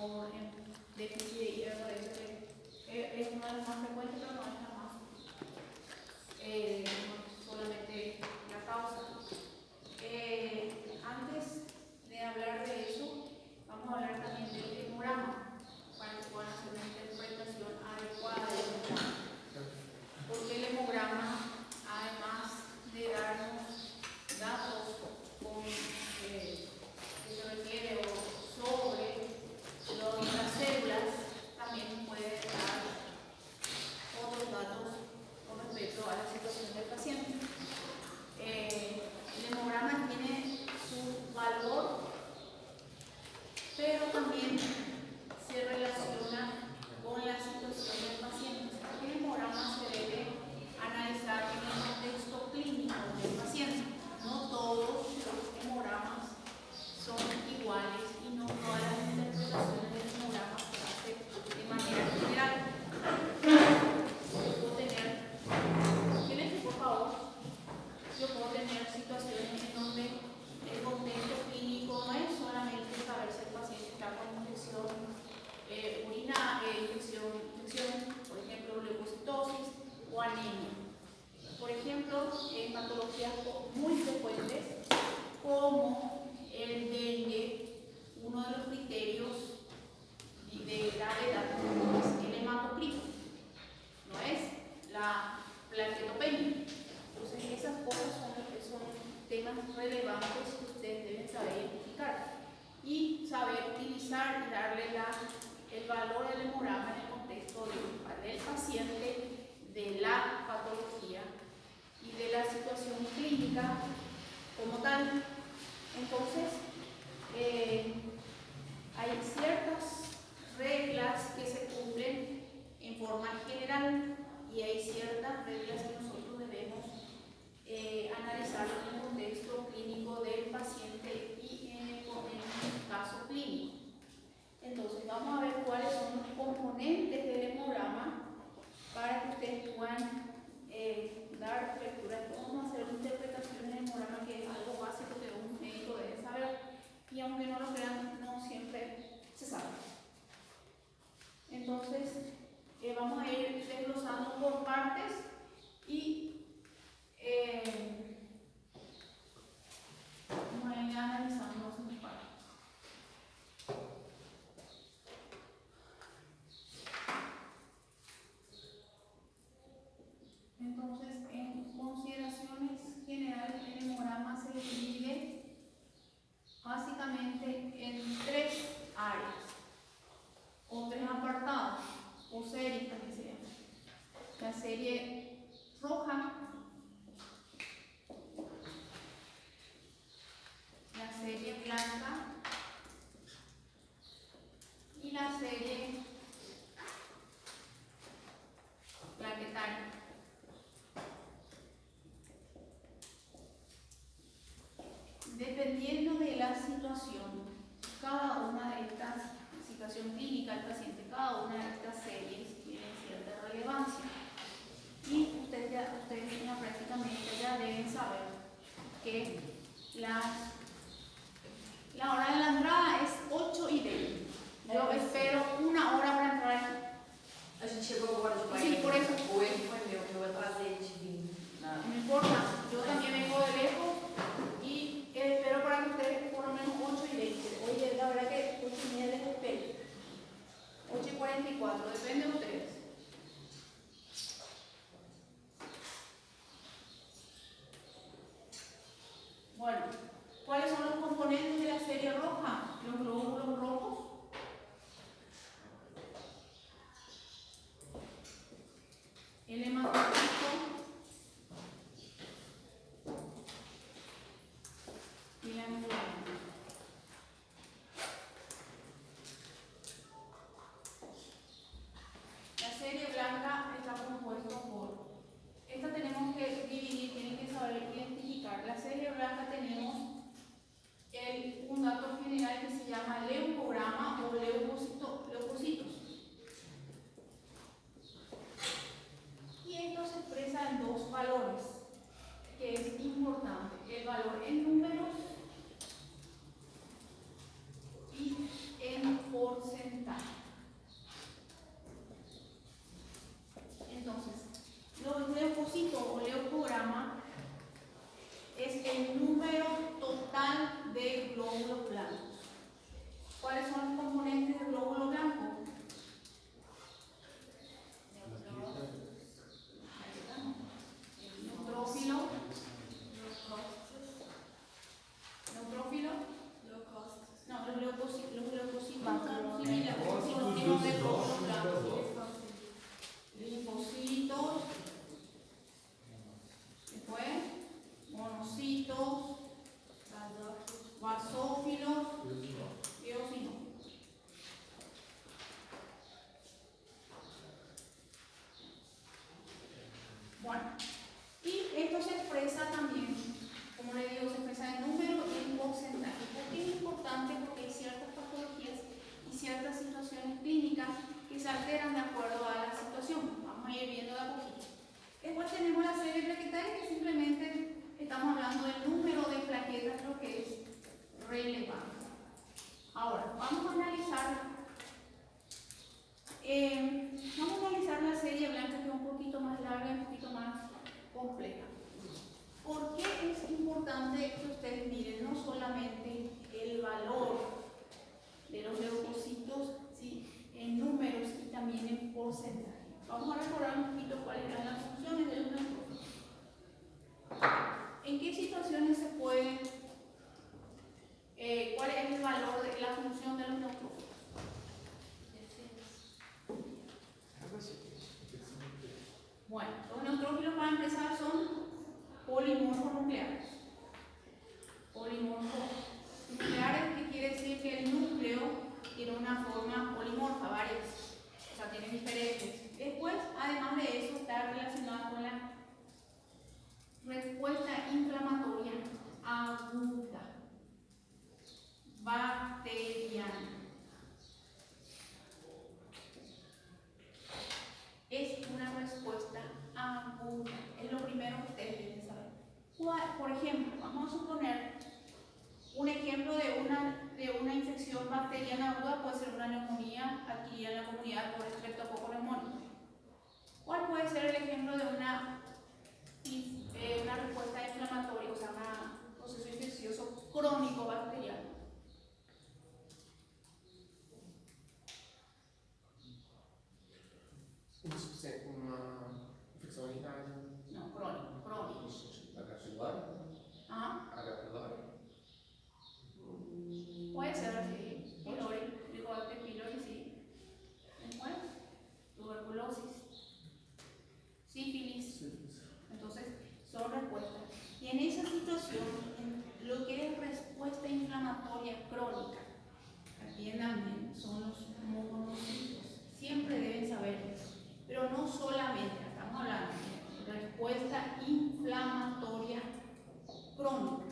por déficit de hierro, es una de las más frecuentes, pero no es la más, solamente la causa. Antes de hablar de eso, vamos a hablar también del hemograma, para que puedan hacer una interpretación adecuada del hemograma. Porque el hemograma, además de darnos datos que se refiere sobre las células, también puede dar otros datos con respecto a la situación del paciente. El hemograma tiene su valor, pero también se relaciona con la situación del paciente. El hemograma se debe analizar en el contexto clínico del paciente. No todos los hemogramas son iguales y no todas las interpretaciones del hemograma se hacen de manera general. Yo puedo tener, silencio por favor, yo puedo tener situaciones en donde el contexto clínico no es solamente saber si el paciente está con infección infección, por ejemplo, leucocitosis o anemia. Por ejemplo, en patologías muy frecuentes como el dengue, uno de los criterios de gravedad es el hematocrito, no es la plaquetopenia. Entonces, esas cosas son temas relevantes que ustedes deben saber identificar y saber utilizar y darle el valor del hemograma en el contexto del paciente, de la patología y de la situación clínica como tal. Entonces, hay ciertas reglas que se cumplen en forma general y hay ciertas reglas que nosotros debemos analizar en el contexto clínico del paciente y en el caso clínico. Entonces, vamos a ver cuáles son los componentes del hemograma para que ustedes puedan dar lectura. Vamos a hacer una interpretación del hemograma, que es algo básico que un médico debe saber, y aunque no lo crean, no siempre se sabe. Entonces, vamos a ir desglosando por partes y vamos a ir analizando sus partes. Entonces, en consideraciones generales, el hemograma se divide básicamente en tres áreas o tres apartados o series también se llama. La serie roja, la serie blanca y la serie plaquetaria. Dependiendo de la situación, cada una de estas, situación clínica del paciente, cada una de estas series tiene cierta relevancia. Y ustedes en la práctica médica ya deben saber que la hora de la entrada es 8:20. Yo espero una hora para entrar. A gente chegou agora de manhã. Sí, por eso. O erro foi meu, que eu atrasei de vir. No importa, yo también vengo de lejos y espero para que ustedes por lo menos 8:20. Oye, la verdad que 8:30 les espero. 8:44, depende de ustedes. Bueno, ¿cuáles son los componentes de la serie roja? Los glóbulos rojos. El hematocrito y la hemoglobina. La serie blanca está compuesta por, esta tenemos que dividir, tienen que saber identificar. La serie blanca tenemos un dato general que se llama leucograma o leucocitos. Y esto se expresa en dos valores, que es importante: el valor en números y en porcentaje. Después tenemos la serie plaquetaria, que simplemente estamos hablando del número de plaquetas, lo que es relevante. Ahora, vamos a analizar la serie blanca, que es un poquito más larga y un poquito más compleja. ¿Por qué es importante que ustedes miren no solamente el valor de los leucocitos, ¿sí?, en números y también en porcentaje? Vamos a recordar un poquito cuáles eran las funciones de los leucocitos. ¿En qué situaciones se puede, cuál es el valor de la función de los leucocitos? Bueno, los neutrófilos, para empezar, son polimorfos nucleares. Polimorfos nucleares, que quiere decir que el núcleo tiene una forma polimorfa, varias, o sea, tiene diferentes. Después, además de eso, está relacionado con la respuesta inflamatoria aguda, bacteriana. Es una respuesta aguda, es lo primero que ustedes deben saber. Por ejemplo, vamos a suponer un ejemplo de una infección bacteriana aguda, puede ser una neumonía adquirida en la comunidad por estreptococo neumónico. ¿Cuál puede ser el ejemplo de una respuesta inflamatoria, o sea, un proceso infeccioso crónico bacteriano? Uma infecção urinária. No, crónico. H. pylori? Ajá. H. pylori? Puede ser así, pylori, Helicobacter pylori, sí. Después, tuberculosis, sífilis. Entonces, son respuestas. Y en esa situación, en lo que es respuesta inflamatoria crónica, atiendan bien, son los monocitos. Siempre deben saber eso. Pero no solamente, estamos hablando de respuesta inflamatoria crónica.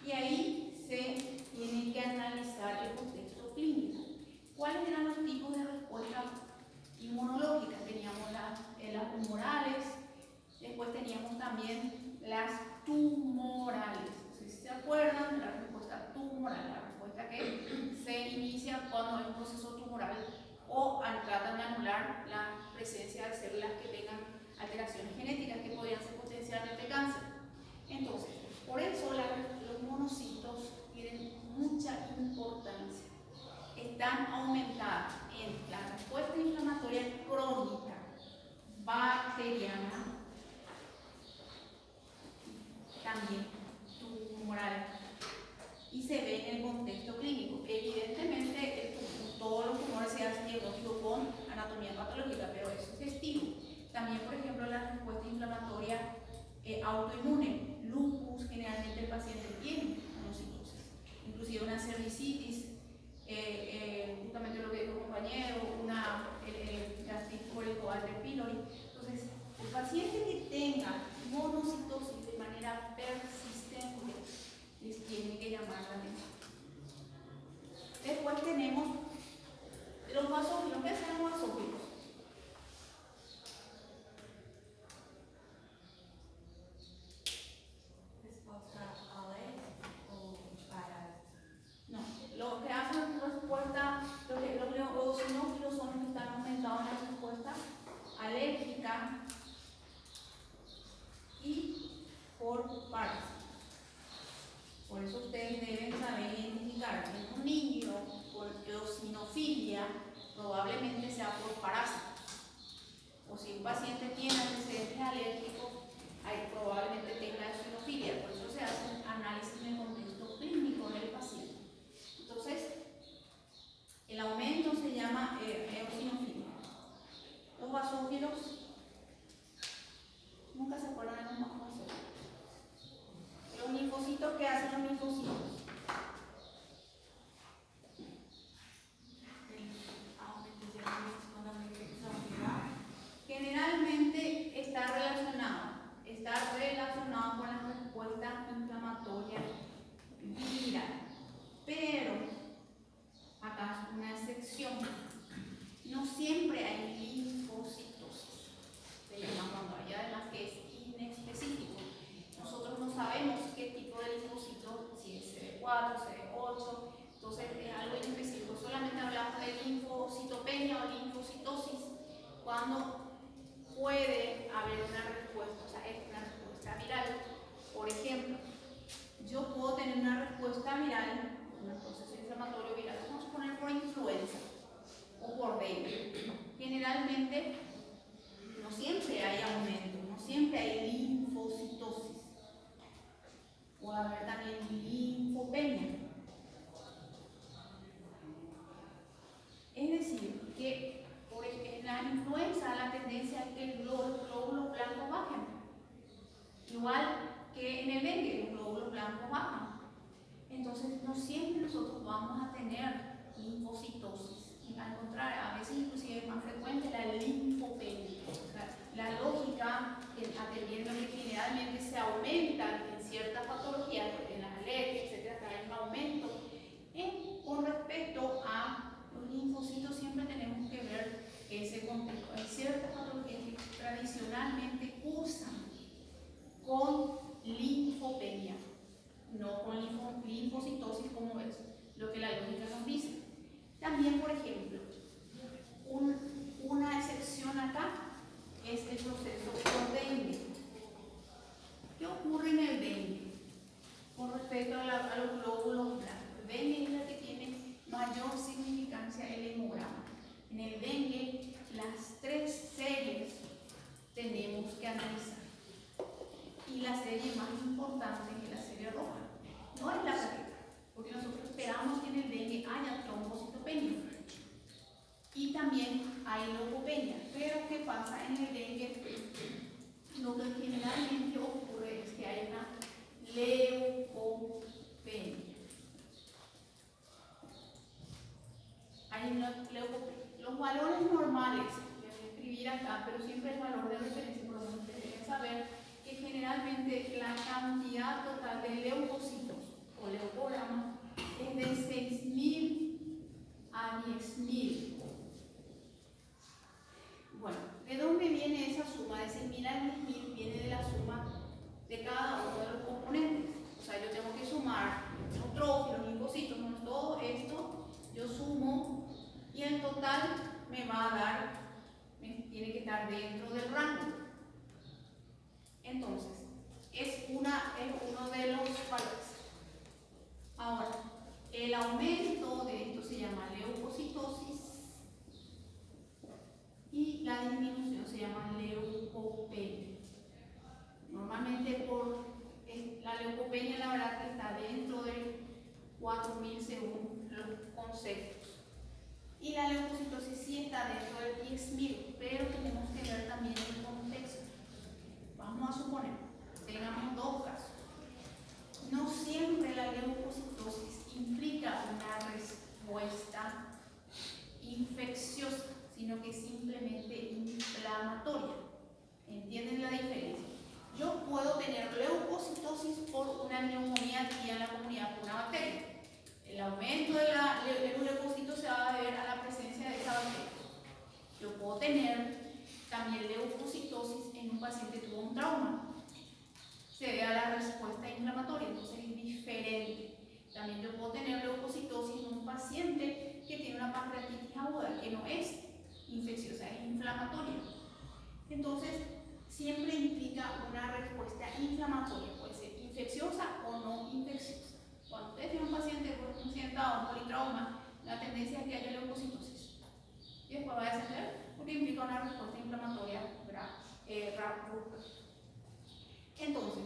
Y ahí se tiene que analizar el contexto clínico. ¿Cuáles eran los tipos de respuesta inmunológica? Teníamos las humorales, después teníamos también las tumorales. No sé si se acuerdan de la respuesta tumoral, la respuesta que se inicia cuando hay un proceso tumoral o tratan de anular la presencia de células que tengan alteraciones genéticas que podrían ser potencialmente cáncer. Entonces, por eso los monocitos tienen mucha importancia. Están aumentadas en la respuesta inflamatoria crónica, bacteriana, también tumoral, y se ve en el contexto clínico. Evidentemente, todos los tumores se hacen diagnóstico con anatomía patológica, pero es sugestivo. También, por ejemplo, la respuesta inflamatoria autoinmune, lupus, generalmente el paciente tiene monocitosis, inclusive una cervicitis, justamente lo que dijo el compañero, una gastritis por Helicobacter pylori. Entonces, el paciente que tenga monocitosis de manera persistente les tiene que llamar la atención. Después tenemos los basófilos. ¿Qué hacen los basófilos? Resposta alérgica ou para. No, lo que hacen respuesta, los eosinófilos son los que están aumentados en la respuesta alérgica y por parásitos. Por eso ustedes deben saber identificar que en un niño por eosinofilia probablemente sea por parásitos. O si un paciente tiene antecedentes alérgicos, probablemente tenga eosinofilia. Por eso se hace un análisis en el contexto clínico del paciente. Entonces, el aumento se llama eosinofilia. Los basófilos, nunca se acuerdan de los basófilos. Los linfocitos, ¿qué hacen los linfocitos? Generalmente está relacionado con la respuesta inflamatoria 8, entonces es algo específico. Solamente hablamos de linfocitopenia o linfocitosis cuando puede haber una respuesta, o sea, es una respuesta viral. Por ejemplo, yo puedo tener una respuesta viral, un proceso inflamatorio viral, vamos a poner por influenza o por dengue. Generalmente no siempre hay aumento, no siempre hay linfocitosis. Puede haber también linfopenia. Es decir, que en la influenza la tendencia es que los glóbulos blancos bajen. Igual que en el dengue, los glóbulos blancos bajan. Entonces, no siempre nosotros vamos a tener linfocitosis. Al contrario, a veces inclusive es más frecuente la linfopenia. La lógica, atendiendo que generalmente se aumentan en ciertas patologías, en las alergias, etcétera, que hay un aumento. Con respecto a los linfocitos, siempre tenemos que ver ese contexto. Hay ciertas patologías que tradicionalmente cursan con linfopenia, no con linfocitosis, como es lo que la lógica nos dice. También, por ejemplo, una excepción acá es el proceso por dengue. ¿Qué ocurre en el dengue con respecto a los glóbulos blancos? El dengue es la que tiene mayor significancia en el hemograma. En el dengue, las 3 series tenemos que analizar. Y la serie más importante es la serie roja, no es la plaqueta, porque nosotros esperamos que en el dengue haya trombocitopenia y también hay leucopenia. Pero ¿qué pasa en el dengue? Lo que generalmente ocurre es que hay una leucopenia. Hay una leucopenia. Los valores normales, voy a escribir acá, pero siempre el valor de referencia, por lo menos ustedes deben saber que generalmente la cantidad total de leucocitos o leucogramas es de 6.000 a 10.000. Bueno, ¿de dónde viene esa suma? De 6.000 a 10.000 viene de la suma de cada uno de los componentes. O sea, yo tengo que sumar neutrófilos, linfocitos, todo esto, yo sumo y el total me va a dar, tiene que estar dentro del rango. Entonces, es uno de los valores. Ahora, el aumento de esto se llama leucocitosis y la disminución se llama leucopenia. Normalmente la leucopenia, la verdad que está dentro de 4.000 según los conceptos. Y la leucocitosis sí está dentro de 10.000, pero tenemos que ver también el contexto. Vamos a suponer que tengamos 2 casos. No siempre la leucocitosis implica una respuesta infecciosa, sino que simplemente inflamatoria. ¿Entienden la diferencia? Yo puedo tener leucocitosis por una neumonía aquí en la comunidad por una bacteria. El aumento de los leucocitos se va a deber a la presencia de esa bacteria. Yo puedo tener también leucocitosis en un paciente que tuvo un trauma. Se debe a la respuesta inflamatoria, entonces es diferente. También yo puedo tener leucocitosis en un paciente que tiene una pancreatitis aguda, que no es infecciosa, es inflamatoria. Entonces, siempre implica una respuesta inflamatoria, puede ser infecciosa o no infecciosa. Cuando ustedes tienen un paciente con un accidentado, un politrauma, la tendencia es que haya leucocitosis. Y después va a descender porque implica una respuesta inflamatoria rápida. Entonces,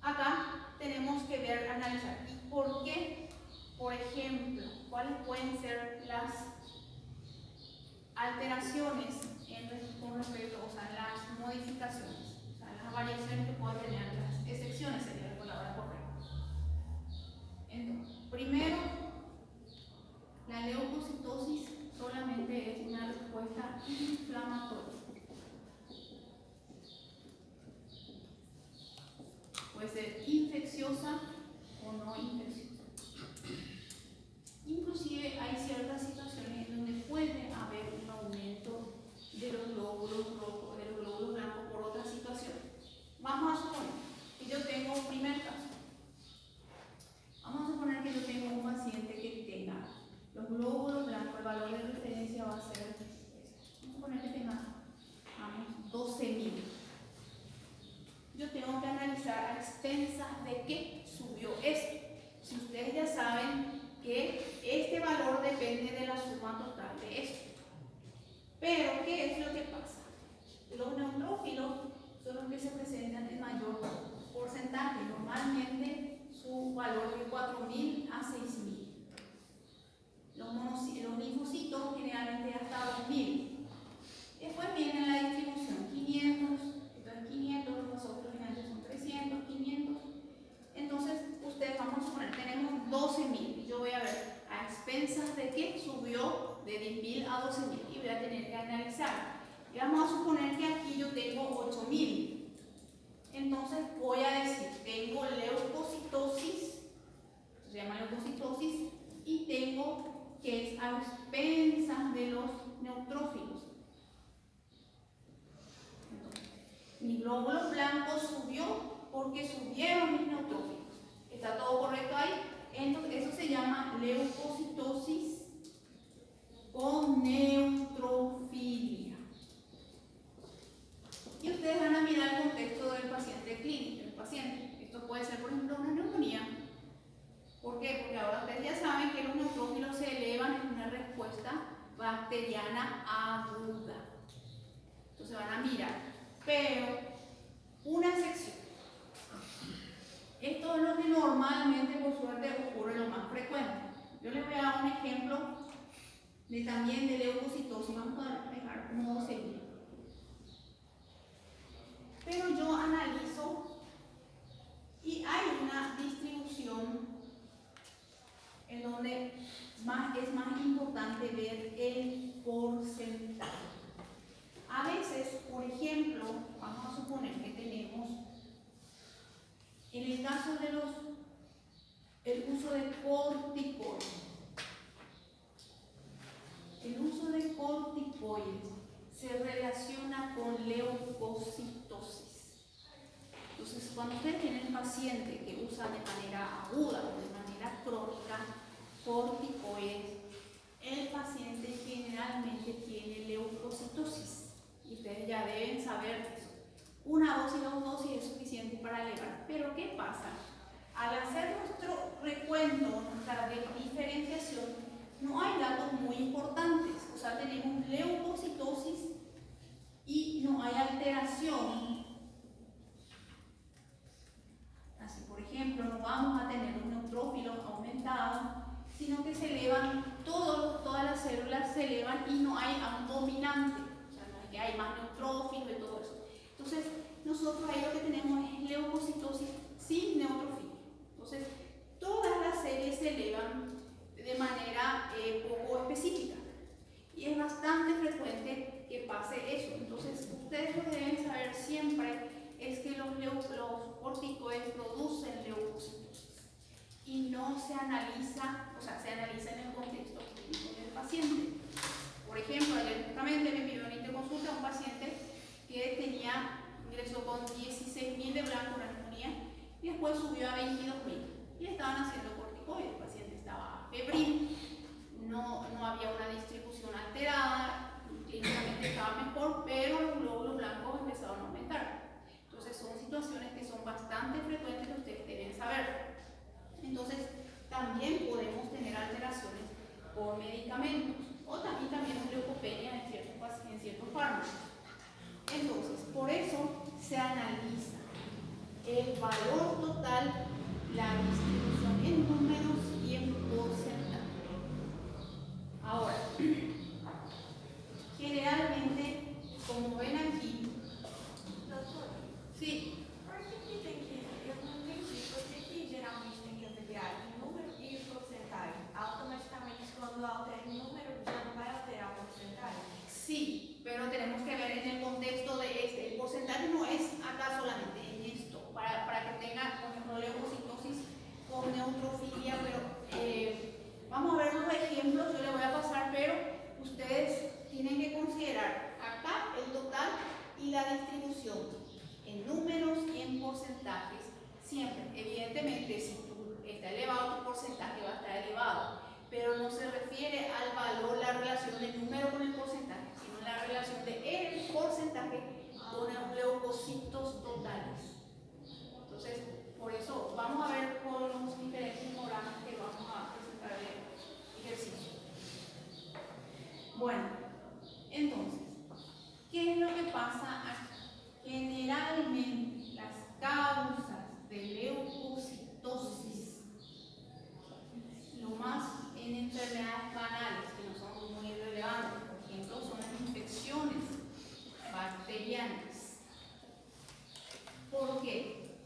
acá tenemos que ver, analizar. ¿Y por qué? Por ejemplo, ¿cuáles pueden ser las alteraciones con respecto, o sea, las modificaciones, o sea, las variaciones que pueden tener, las excepciones sería la palabra correcta? Entonces, primero, la leucocitosis solamente es una respuesta inflamatoria. Puede ser infecciosa o no infecciosa. Inclusive hay ciertas situaciones en donde puede haber un aumento de los glóbulos rojos, de los glóbulos blancos por otra situación. Vamos a suponer que yo tengo un primer caso. Vamos a suponer que yo tengo que este valor depende de la suma total de esto. Pero, ¿qué es lo que pasa? Los neutrófilos son los que se presentan en mayor porcentaje. Normalmente su valor es de 4.000 a 6.000. Los linfocitos generalmente hasta 2.000. Después viene la distribución 500, entonces 500, los nosotros generalmente son 300, 500. Entonces, ustedes vamos a suponer, tenemos 12.000. Yo voy a ver a expensas de que subió de 10.000 a 12.000 y voy a tener que analizar. Y vamos a suponer que aquí yo tengo 8.000. Entonces voy a decir, tengo leucocitosis, se llama leucocitosis, y tengo que es a expensas de los neutrófilos. Entonces, mi glóbulo blanco subió porque subieron mis neutrófilos. ¿Está todo correcto ahí? Entonces, eso se llama leucocitosis con neutrofilia. Y ustedes van a mirar el contexto del paciente clínico, del paciente. Esto puede ser, por ejemplo, una neumonía. ¿Por qué? Porque ahora ustedes ya saben que los neutrófilos se elevan en una respuesta bacteriana aguda. Entonces van a mirar. Pero, una excepción. Esto es lo que normalmente, por suerte, ocurre lo más frecuente. Yo les voy a dar un ejemplo también de leucocitosis. Vamos a dejar un modo seguido. Pero yo analizo y hay una distribución en donde es más importante ver el porcentaje. A veces, por ejemplo, vamos a suponer que tenemos, en el caso de el uso de corticoides. El uso de corticoides se relaciona con leucocitosis. Entonces, cuando ustedes tienen un paciente que usa de manera aguda o de manera crónica corticoides, el paciente generalmente tiene leucocitosis. Y ustedes ya deben saber eso. Una dosis, dos dosis es suficiente para elevar. Pero ¿qué pasa? Al hacer nuestro recuento, nuestra diferenciación, no hay datos muy importantes. O sea, tenemos leucocitosis y no hay alteración. Así, por ejemplo, no vamos a tener un neutrófilo aumentado, sino que se elevan, todas las células se elevan y no hay un dominante. O sea, no es que hay más neutrófilos y todo eso. Entonces, nosotros ahí lo que tenemos es leucocitosis sin neutrófilo. Entonces, todas las series se elevan de manera poco específica. Y es bastante frecuente que pase eso. Entonces, ustedes lo que deben saber siempre es que los corticoides producen leucocitosis. Y no se analiza, o sea, se analiza en el contexto clínico del paciente. Por ejemplo, ayer justamente me pidió en consulta un paciente que ingresó con 16.000 de blanco, una neumonía, y después subió a 22.000. Y le estaban haciendo corticoides. El paciente estaba febril, no había una distribución alterada, clínicamente estaba mejor, pero los glóbulos blancos empezaron a aumentar. Entonces son situaciones que son bastante frecuentes que ustedes deben saber. Entonces también podemos tener alteraciones por medicamentos o también leucopenia en ciertos fármacos. Entonces, por eso se analiza el valor total, la distribución en números y en porcentaje. Ahora, generalmente, como ven aquí, Doutor, sí, por que tem que, eu não entendi, por que geralmente tem que avaliar em número e porcentagem? Automaticamente, quando altera em número, já não vai alterar a porcentagem? sí, pero tenemos que ver en el contexto de este. El porcentaje no es acá solamente en esto, para que tenga, por ejemplo, leucocitosis con neutrofilia, pero vamos a ver los ejemplos, yo les voy a pasar, pero ustedes tienen que considerar acá el total y la distribución en números y en porcentajes. Siempre, evidentemente, si está elevado, tu porcentaje va a estar elevado, pero no se refiere al valor, la relación del número con el porcentaje, sino la relación del porcentaje con los leucocitos totales. Entonces, por eso vamos a ver con los diferentes programas que vamos a presentar enfermedades banales que no son muy relevantes. Por ejemplo, son las infecciones bacterianas. ¿Por qué?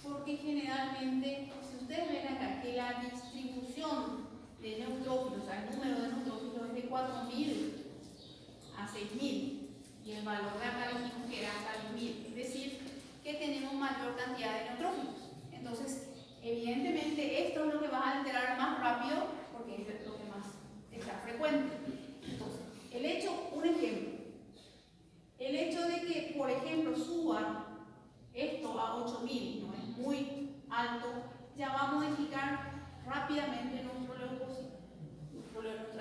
Porque generalmente, si ustedes ven acá que la distribución de neutrófilos, o sea, el número de neutrófilos es de 4.000 a 6.000 y el valor de acá dijimos que era hasta 10.000, es decir, que tenemos mayor cantidad de neutrófilos. Entonces, evidentemente, esto es lo que va a alterar más rápido porque es lo que más está frecuente. Entonces, un ejemplo, el hecho de que, por ejemplo, suba esto a 8.000, no es muy alto, ya va a modificar rápidamente nuestra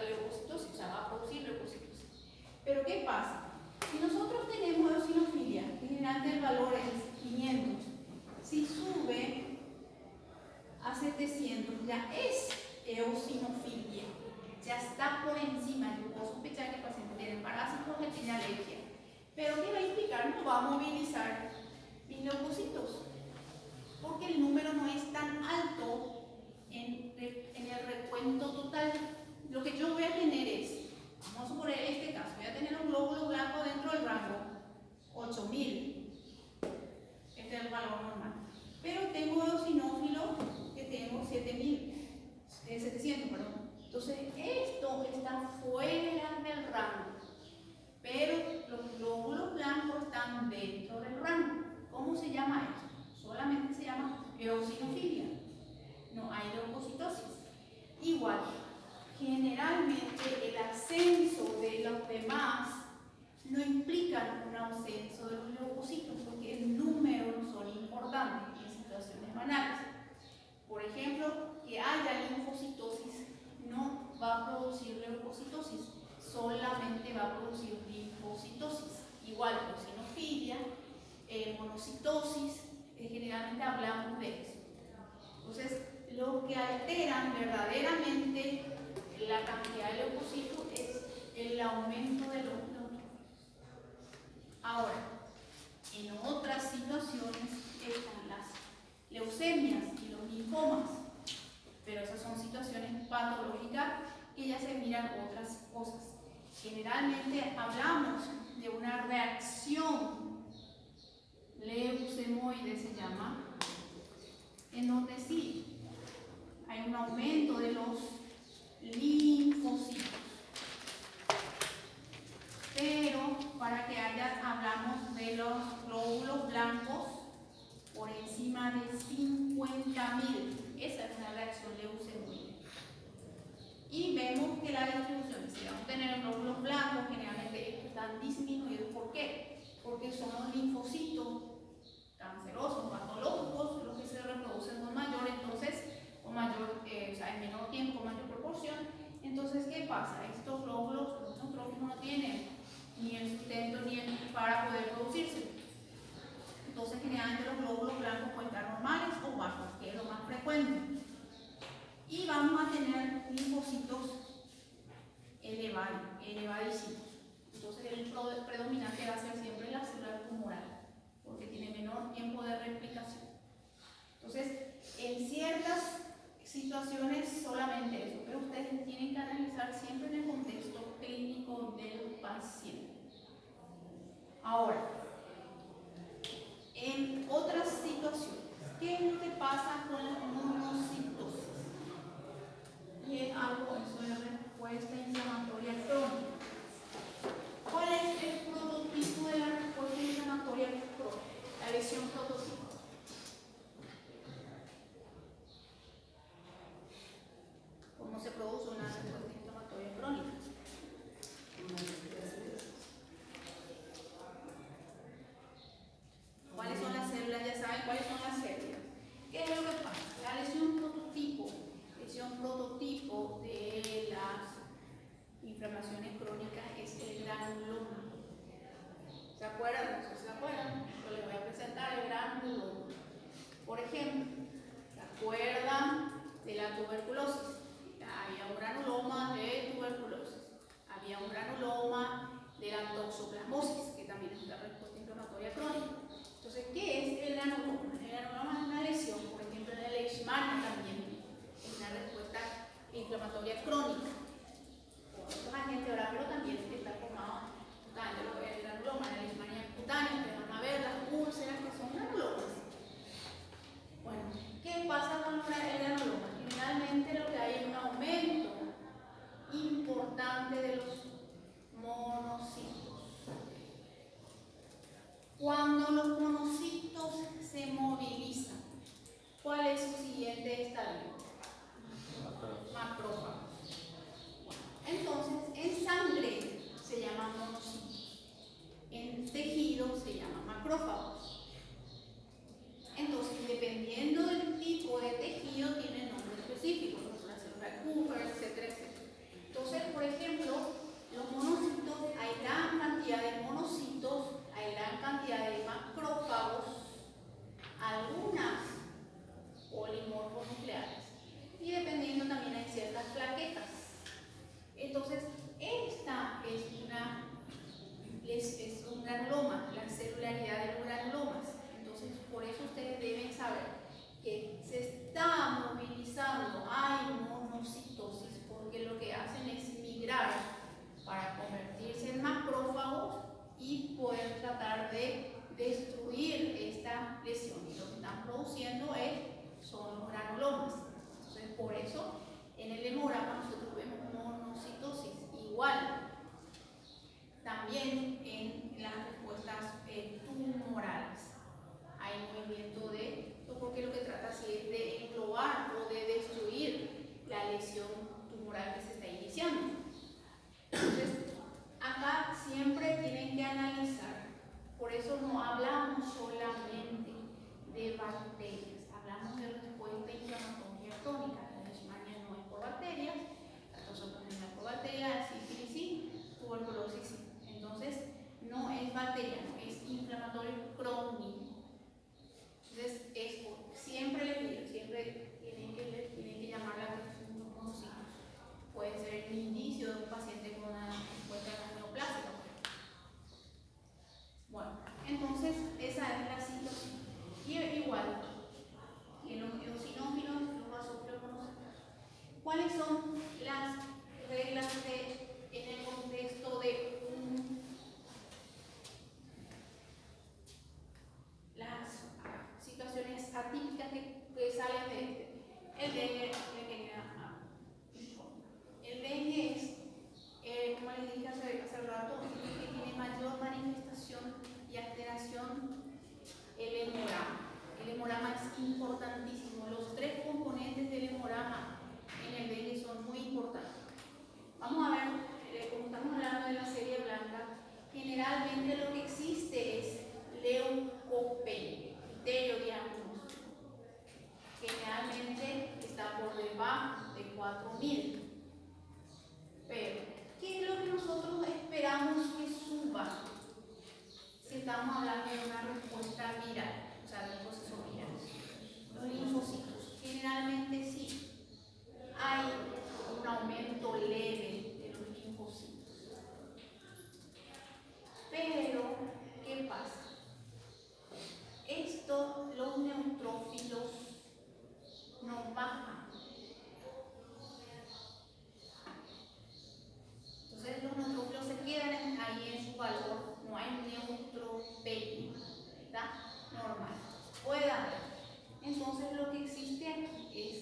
leucocitosis, o sea, va a producir leucocitosis. Pero ¿qué pasa? Si nosotros tenemos eosinofilia, generalmente el valor es 500, si sube a 700 ya es eosinofilia, ya está por encima. Yo puedo sospechar que el paciente tiene parásitos o que tiene alergia, pero ¿qué va a implicar? No va a movilizar mis leucocitos, porque el número no es tan alto en el recuento total. Lo que yo voy a tener es, vamos a suponer este caso, voy a tener un glóbulo blanco dentro del rango 8.000, este es el valor normal, pero tengo eosinófilo que tengo 700, perdón. Entonces esto está fuera del rango, pero los glóbulos blancos están dentro del rango. ¿Cómo se llama esto? Solamente se llama eosinofilia, no hay leucocitosis. Igual, generalmente el ascenso de los demás no implica un ascenso de los leucocitos porque el número son importantes en situaciones banales. Por ejemplo, que haya linfocitosis no va a producir leucocitosis, solamente va a producir linfocitosis. Igual, eosinofilia, monocitosis, generalmente hablamos de eso. Entonces, lo que alteran verdaderamente la cantidad de leucocitos es el aumento de los neutrófilos. Ahora, en otras situaciones están las leucemias y los linfomas, pero esas son situaciones patológicas que ya se miran otras cosas. Generalmente hablamos de una reacción leucemoide, se llama, en donde sí hay un aumento de los linfocitos. Pero para que hablamos de los glóbulos blancos por encima de 50.000. Esa es una reacción leucemoide. Y vemos que la distribución, si vamos a tener glóbulos blancos, generalmente estos están disminuidos. ¿Por qué? Porque son los linfocitos cancerosos, patológicos, los que se reproducen con mayor, entonces, con mayor, en menor tiempo, con mayor proporción. Entonces, ¿qué pasa? Estos glóbulos, los neutrófilos no tienen ni el sustento ni el para poder producirse. Entonces, generalmente los glóbulos blancos pueden estar normales o bajos, que es lo más frecuente. Y vamos a tener linfocitos elevadísimos. Entonces, el predominante va a ser siempre la célula tumoral, porque tiene menor tiempo de replicación. Entonces, en ciertas situaciones solamente eso, pero ustedes tienen que analizar siempre en el contexto clínico del paciente. Ahora, en otras situaciones, ¿qué es lo que pasa con la monocitosis? Y es algo, eso es respuesta inflamatoria crónica. ¿Cuál es el prototipo de la respuesta inflamatoria crónica? La lesión prototipo. ¿Cómo se produce una respuesta inflamatoria crónica? ¿Cuáles son las células? Ya saben cuáles son las células. ¿Qué es lo que pasa? La lesión prototipo de las inflamaciones crónicas es el granuloma. ¿Se acuerdan? ¿No se acuerdan? Yo les voy a presentar el granuloma. Por ejemplo, ¿se acuerdan de la tuberculosis? Había un granuloma de tuberculosis. Había un granuloma de la toxoplasmosis, que también es una respuesta inflamatoria crónica. Entonces, ¿qué es el granuloma? El granuloma es una lesión, por ejemplo, en el Leishmania también es una respuesta inflamatoria inflamatoria crónica, con otros agentes, ¿verdad? Pero también está formado cutáneo, el granuloma, la leishmania cutánea, que van a ver las úlceras que son granulomas. Bueno, ¿qué pasa con el granuloma? Generalmente lo que hay es un aumento importante de los monocitos. Cuando los monocitos se movilizan, ¿cuál es su siguiente estadio? Macrófagos. Bueno, entonces, en sangre se llaman monocitos, en tejido se llaman macrófagos. Entonces, dependiendo del tipo de tejido, tiene nombre específico, una célula Cooper, etcétera, etcétera. Entonces, por ejemplo, los monocitos, hay gran cantidad de monocitos, hay gran cantidad de macrófagos, algunas polimorfos nucleares, y dependiendo también hay ciertas plaquetas. Entonces, esta es un granuloma, la celularidad de los granulomas. Entonces, por eso ustedes deben saber que se está movilizando, hay monocitosis, porque lo que hacen es migrar para convertirse en macrófagos y poder tratar de destruir esta lesión. Y lo que están produciendo son los granulomas. Entonces, por eso en el hemograma nosotros vemos monocitosis igual. También en las respuestas tumorales hay movimiento porque lo que trata así es de englobar o de destruir la lesión tumoral que se está iniciando. Entonces, acá siempre tienen que analizar, por eso no hablamos solamente de bacterias, hablamos de respuesta inflamatoria crónica. La leishmania no es por bacterias, la toxoplasmia no es por bacterias, la sífilis sí, tuberculosis sí. Entonces, no es bacteriano, es inflamatorio crónico. Entonces, siempre les digo, siempre tienen que llamar la atención los monocitos. Puede ser el inicio de un paciente con una respuesta neoplásica. Bueno, entonces esa es la situación. Y igual, en los eosinófilos, los vasófilos, ¿cuáles son las reglas en el contexto de las situaciones atípicas que salen de el dengue? El dengue es, como les dije hace rato, el que tiene mayor manifestación y alteración, el hemograma. El hemograma es importantísimo. Los tres componentes del hemograma en el dengue son muy importantes. Vamos a ver, como estamos hablando de la serie blanca, generalmente lo que existe es leucopenia, criterio diagnóstico. Generalmente está por debajo de 4000. Pero, ¿qué es lo que nosotros esperamos que suba si estamos hablando de una respuesta viral, o sea, de un proceso viral? Los linfocitos, generalmente sí, hay un aumento leve de los linfocitos. Pero, ¿qué pasa? Los neutrófilos no bajan. Entonces los neutrófilos se quedan ahí en su valor, no hay neutropenia, está normal. Puede haber. Entonces lo que existe aquí es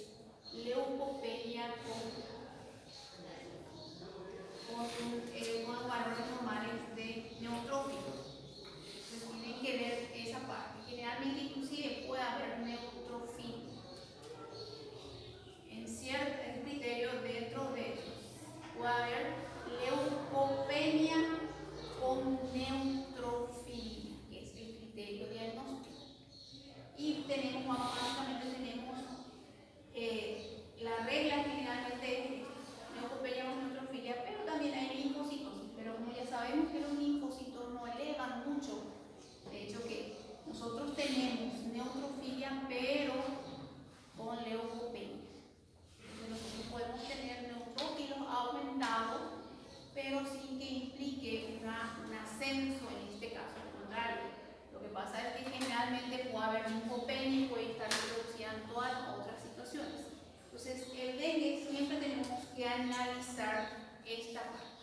analizar esta parte.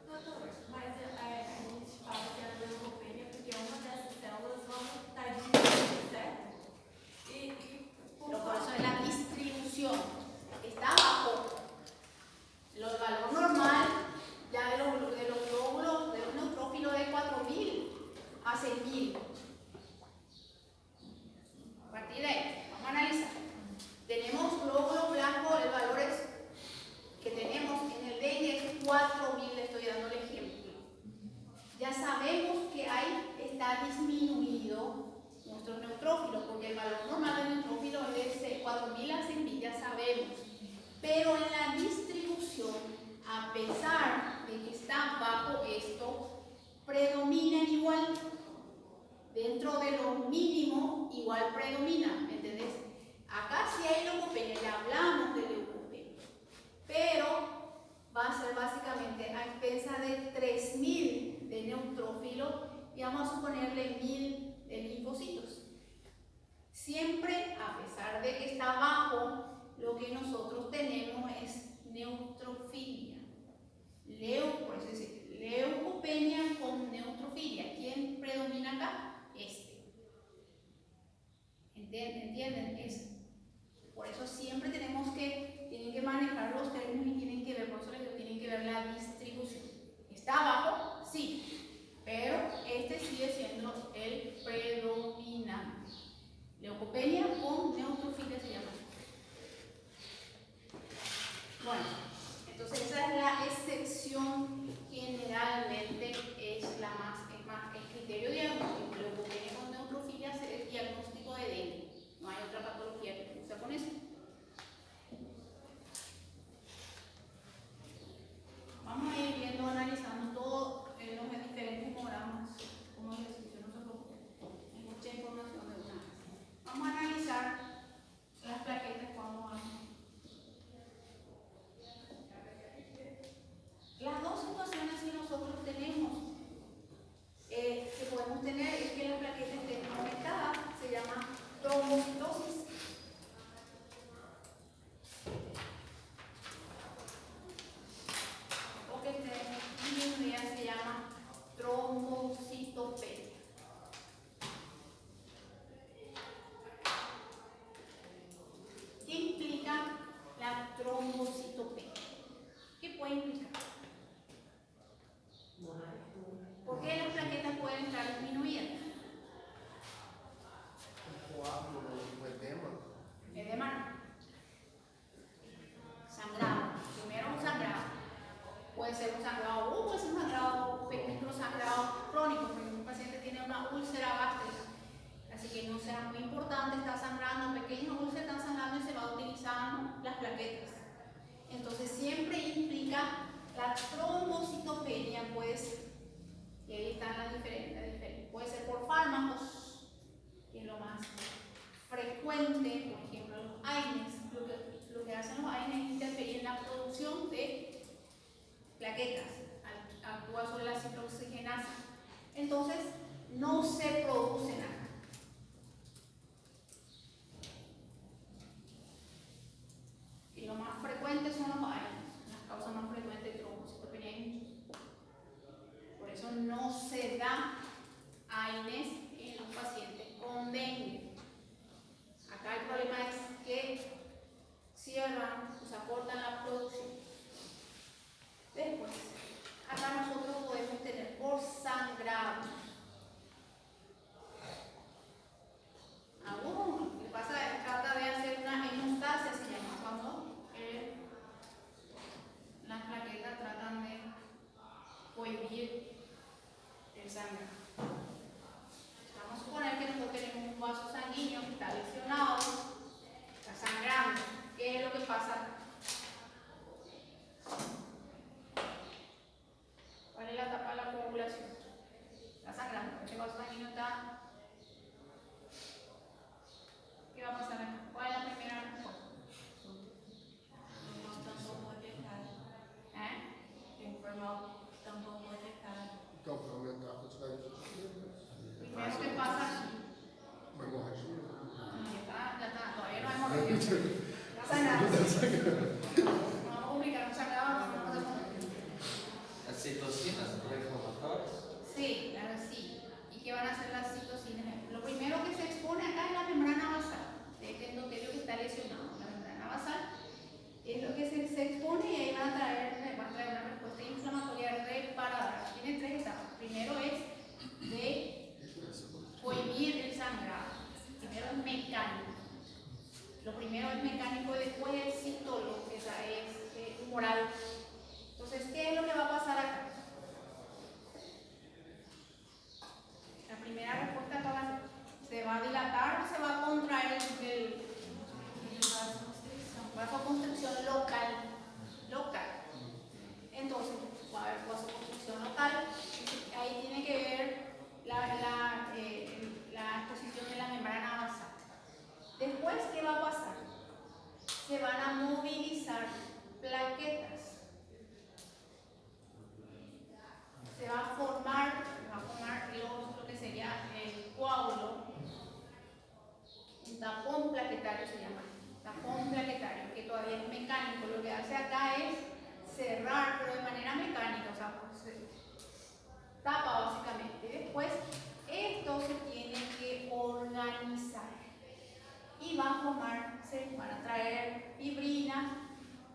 Doutor, mas a gente fala que é a leucopenia porque uma dessas células vão estar diminuindo, certo? Pero por eso es la distribución. Está abajo. El valor normal ya de los glóbulos, de los neutrófilos de 4.000 a 6.000. A partir de ahí, vamos a analizar. Tenemos glóbulos blancos, el valor que tenemos en el dengue es 4.000, le estoy dando el ejemplo. Ya sabemos que ahí está disminuido nuestros neutrófilos, porque el valor normal del neutrófilo es de 4.000 a 6.000, ya sabemos. Pero en la distribución, a pesar de que está bajo esto, predominan igual. Dentro de lo mínimo, igual predomina, ¿me entendés? Acá sí hay leucopenia, ya hablamos de leucopenia, pero va a ser básicamente a expensa de 3.000 de neutrófilos y vamos a suponerle 1.000 de linfocitos. Siempre, a pesar de que está bajo, lo que nosotros tenemos es neutrofilia. Por eso dice leucopenia con neutrofilia. ¿Quién predomina acá? ¿Entienden? Por eso siempre tienen que manejar los términos y tienen que ver, por eso les digo, tienen que ver la distribución. ¿Está abajo? Sí, pero este sigue siendo el predominante. Leucopenia con neutrofilia se llama. Bueno, entonces esa es la excepción, generalmente es el criterio diagnóstico. Leucopenia con neutrofilia es el diagnóstico de dengue. No hay otra patología que se usa con eso. Vamos a ir viendo, analizando todo en los diferentes hemogramas como ejercicio, no se preocupen. Hay mucha información de una vez. Vamos a analizar las plaquetas que vamos a hacer. Las dos situaciones que nosotros tenemos, que podemos tener, es que las plaquetas estén aumentadas, se llama trombocitosis. O que estén disminuidas, se llama trombocitopenia. ¿Qué implica la trombocitopenia? ¿Qué puede implicar? ¿Por qué las plaquetas pueden estar disminuidas? Edema. Sangrado. Primero un sangrado. Puede ser un sangrado puede ser un sangrado, sangrado crónico, porque un paciente tiene una úlcera gástrica. Así que no será muy importante, está sangrando, pequeños úlceras están sangrando y se va utilizando las plaquetas. Entonces siempre implica la trombocitopenia, pues, y ahí están las diferentes. Puede ser por fármacos, que es lo más frecuente, por ejemplo, los AINES. Lo que hacen los AINES es interferir en la producción de plaquetas, actúa sobre la citrooxigenasa. Entonces, no se produce nada. Y lo más frecuente son los AINES, las causas más frecuentes de trombocitopenia. Por eso no se da AINES en los pacientes con dengue. Acá el problema es que cierran, o sea, cortan la producción. Después, acá nosotros podemos tener por sangrado. Lo que pasa es que trata de hacer una hemostasia, se llama, cuando las plaquetas tratan de cohibir el sangrado. Vamos a suponer que nosotros tenemos un vaso sanguíneo que está lesionado, está sangrando. ¿Qué es lo que pasa? ¿Cuál es la etapa de la coagulación? Está sangrando. Este vaso sanguíneo está. ¿Qué va a pasar aquí? ¿Cuál es la primera respuesta? Então, para aumentar a quantidade de Primero, ¿qué pasa? uma hemorragia. Ya está, todavía no hemos reído. Está sangrando. Vamos a publicar un sangrado. se expone y ahí van a traer una respuesta inflamatoria reparadora. Tiene tres etapas. Primero es de cohibir el sangrado. Primero es mecánico. Lo primero es mecánico y después es citólogo, que esa es humoral. Entonces, ¿qué es lo que va a pasar acá? La primera respuesta acá se va a dilatar o se va a contraer el vasoconstricción local. Entonces, va a haber vasoconstricción local. Ahí tiene que ver la exposición de la membrana basal. Después, ¿qué va a pasar? Se van a movilizar plaquetas. Se va a formar lo que sería el coágulo, un tapón plaquetario se llama, tapón plaquetario, que todavía es mecánico. Lo que hace acá es cerrar, pero de manera mecánica, o sea, pues, se tapa básicamente. Después, esto se tiene que organizar y va a formarse, van a traer fibrina.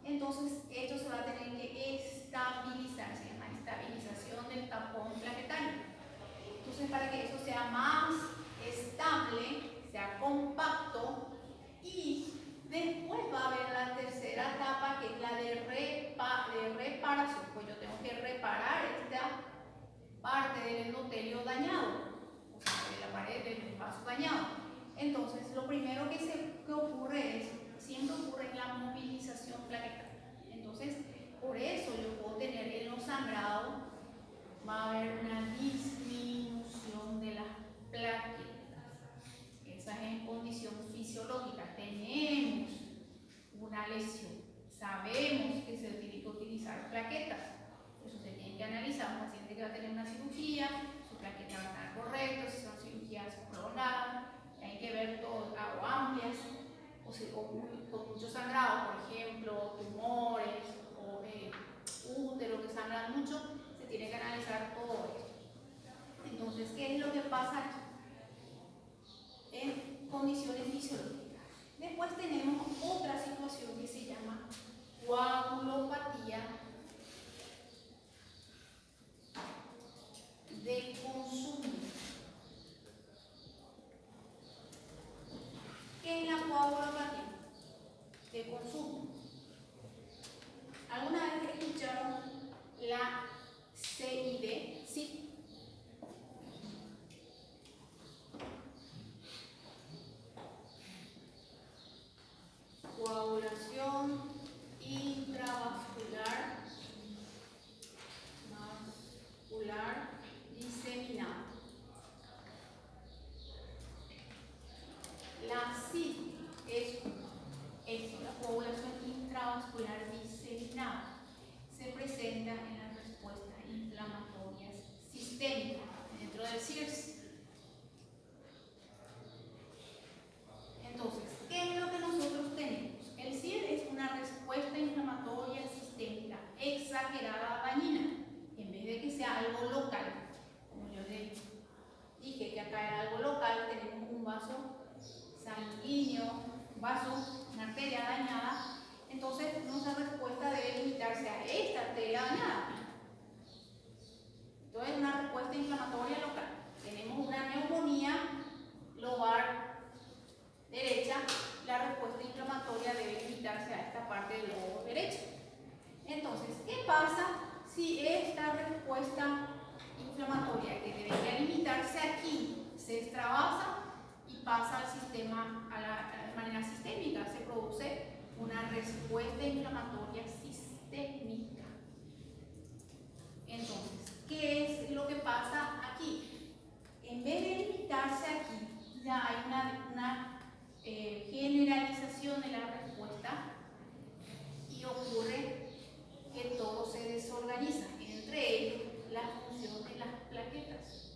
Entonces, esto se va a tener que estabilizar, se llama estabilización del tapón plaquetario. Entonces, para que eso sea más estable, sea compacto, y después va a haber la tercera etapa, que es la de reparación. Pues yo tengo que reparar esta parte del endotelio dañado, o sea, de la pared del vaso dañado. Entonces, lo primero que ocurre es, siempre ocurre la movilización plaquetaria. Entonces, por eso yo puedo tener en los sangrados, va a haber una disminución de las plaquetas. Esa es en condición fisiológica. Tenemos una lesión, sabemos que se tiene que utilizar plaquetas. Eso se tiene que analizar. Un paciente que va a tener una cirugía, su plaqueta va a estar correcta, si son cirugías prolongadas, hay que ver todo, o amplias, o con mucho sangrado, por ejemplo, tumores o útero que sangran mucho, se tiene que analizar todo esto. Entonces, ¿qué es lo que pasa aquí? En condiciones fisiológicas. Después tenemos otra situación que se llama coagulopatía de consumo. ¿Qué es la coagulopatía de consumo? ¿Alguna vez escucharon la CID? Sí. Coagulación intravascular diseminada. La CID es eso, la coagulación intravascular diseminada. Se presenta en las respuestas inflamatorias sistémicas dentro del CIRS. Entonces, ¿qué es lo que nosotros tenemos? El CIR es una respuesta inflamatoria sistémica exagerada dañina, en vez de que sea algo local. Como yo le dije que acá era algo local, tenemos un vaso sanguíneo, una arteria dañada. Entonces, nuestra respuesta debe limitarse a esta arteria dañada. Entonces, una respuesta inflamatoria local. Tenemos una neumonía lobar derecha, la respuesta inflamatoria debe limitarse a esta parte del lobo derecho. Entonces, ¿qué pasa si esta respuesta inflamatoria, que debería limitarse aquí, se extravasa y pasa al sistema, de manera sistémica? Se produce una respuesta inflamatoria sistémica. Entonces, ¿qué es lo que pasa aquí? En vez de limitarse aquí, ya hay una generalización de la respuesta y ocurre que todo se desorganiza, entre ellos la función de las plaquetas,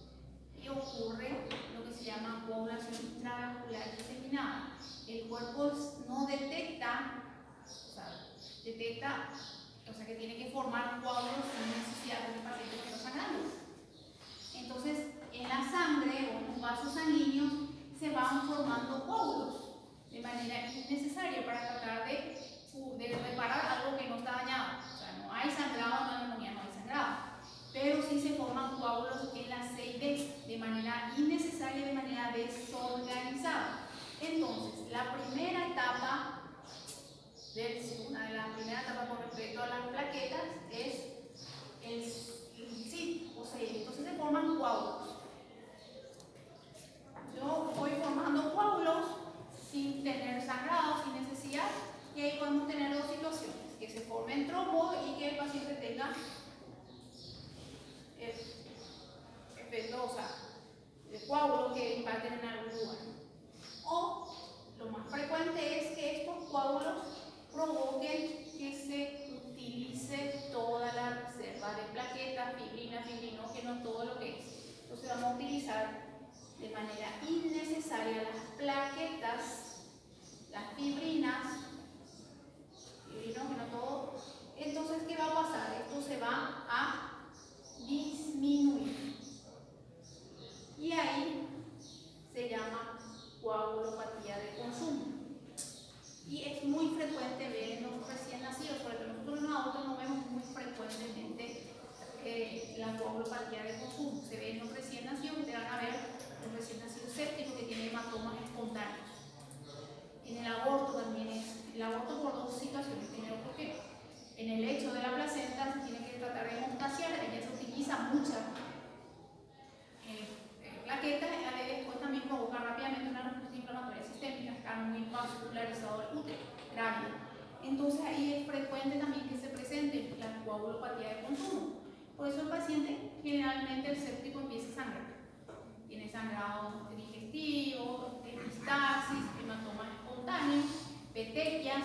y ocurre lo que se llama coagulación intravascular diseminada. El cuerpo no detecta, o sea que tiene que formar coágulos sin necesidad de un paciente que está sangrando. Entonces, en la sangre o en los vasos sanguíneos se van formando coágulos de manera innecesaria para tratar de reparar algo que no la primera etapa una de las primeras etapas con respecto a las plaquetas es el sí, o sea, entonces se forman coágulos. Yo voy formando coágulos sin tener sangrado, sin necesidad, y ahí podemos tener dos situaciones, que se formen trombos y que el paciente tenga efecto, o sea, de coágulos que impacten en algún lugar. O lo más frecuente es que estos coágulos provoquen que se utilice toda la reserva de plaquetas, fibrina, fibrinógeno, todo lo que es. Entonces vamos a utilizar de manera innecesaria las plaquetas, las fibrinas, fibrinógeno, todo. Entonces, ¿qué va a pasar? Esto se va a disminuir. Y ahí se llama coagulopatía de consumo. Y es muy frecuente ver en los recién nacidos, porque nosotros en los adultos no vemos muy frecuentemente la coagulopatía de consumo. Se ve en los recién nacidos, ustedes van a ver los recién nacidos sépticos que tienen hematomas espontáneos. En el aborto también es, el aborto por dos situaciones. Primero porque en el lecho de la placenta se tiene que tratar de hemostasiar, ella se utiliza mucha plaquetas, después también provoca rápidamente una respuesta inflamatoria sistémica, está muy vascularizado el útero, grávido. Entonces ahí es frecuente también que se presente la coagulopatía de consumo. Por eso el paciente generalmente el séptico empieza a sangrar. Tiene sangrado digestivo, epistaxis, hematomas espontáneos, petequias.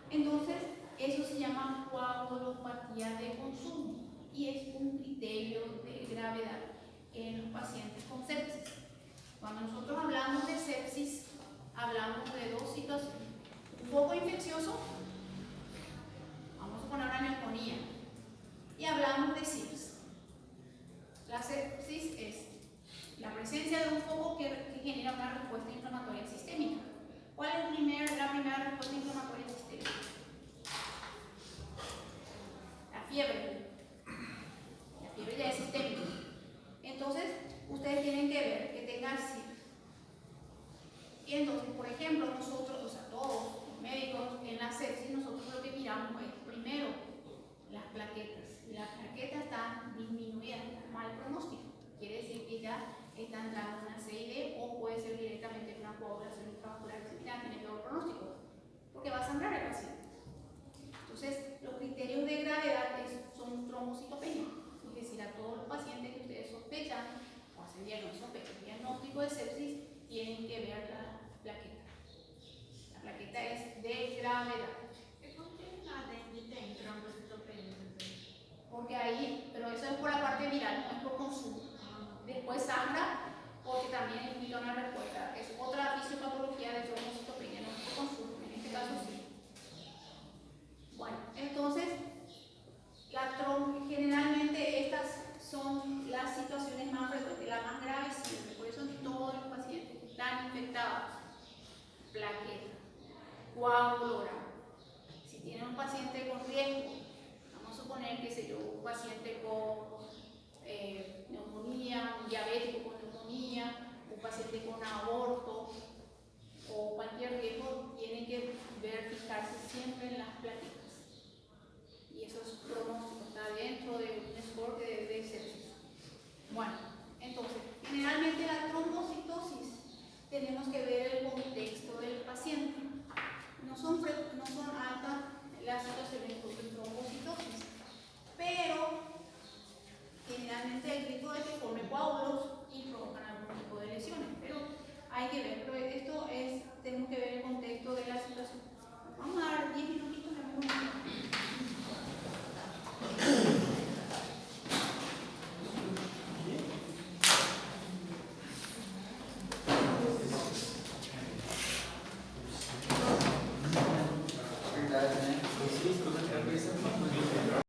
Entonces eso se llama coagulopatía de consumo y es un criterio de gravedad en los pacientes con sepsis. Cuando nosotros hablamos de sepsis, hablamos de dos situaciones. Un foco infeccioso, vamos a poner una neumonía, y hablamos de SIRS. La sepsis es la presencia de un foco que genera una respuesta inflamatoria sistémica. ¿Cuál es la primera respuesta inflamatoria sistémica? La fiebre. La fiebre ya es sistémica. Entonces, ustedes tienen que ver que tenga SIRS. Y entonces, por ejemplo, nosotros, o sea, todos los médicos en la sepsis, nosotros lo que miramos es primero las plaquetas. Y las plaquetas están disminuidas, mal pronóstico. Quiere decir que ya está entrando en una CID o puede ser directamente una coagulación intravascular disseminada, tiene peor pronóstico, porque va a sangrar el paciente. Entonces, los criterios de gravedad son trombocitopenia, es decir, a todos los pacientes que ustedes sospechan o hacen diagnóstico de sepsis, tienen que ver la plaqueta. La plaqueta es de gravedad. ¿Por qué la dengue tem trombocitopenia? Porque ahí, pero eso es por la parte viral, no es por consumo. Después sangra porque también implica una respuesta. Es otra fisiopatología de trombocitopenia, no es por consumo, en este caso sí. Bueno, entonces, generalmente estas son las situaciones más frecuentes, las más graves siempre. Por eso en todos los pacientes que están infectados, plaqueta, coágulo oral. Si tienen un paciente con riesgo, vamos a suponer que sé yo, un paciente con neumonía, un diabético con neumonía, un paciente con aborto o cualquier riesgo, tienen que fijarse siempre en las plaquetas.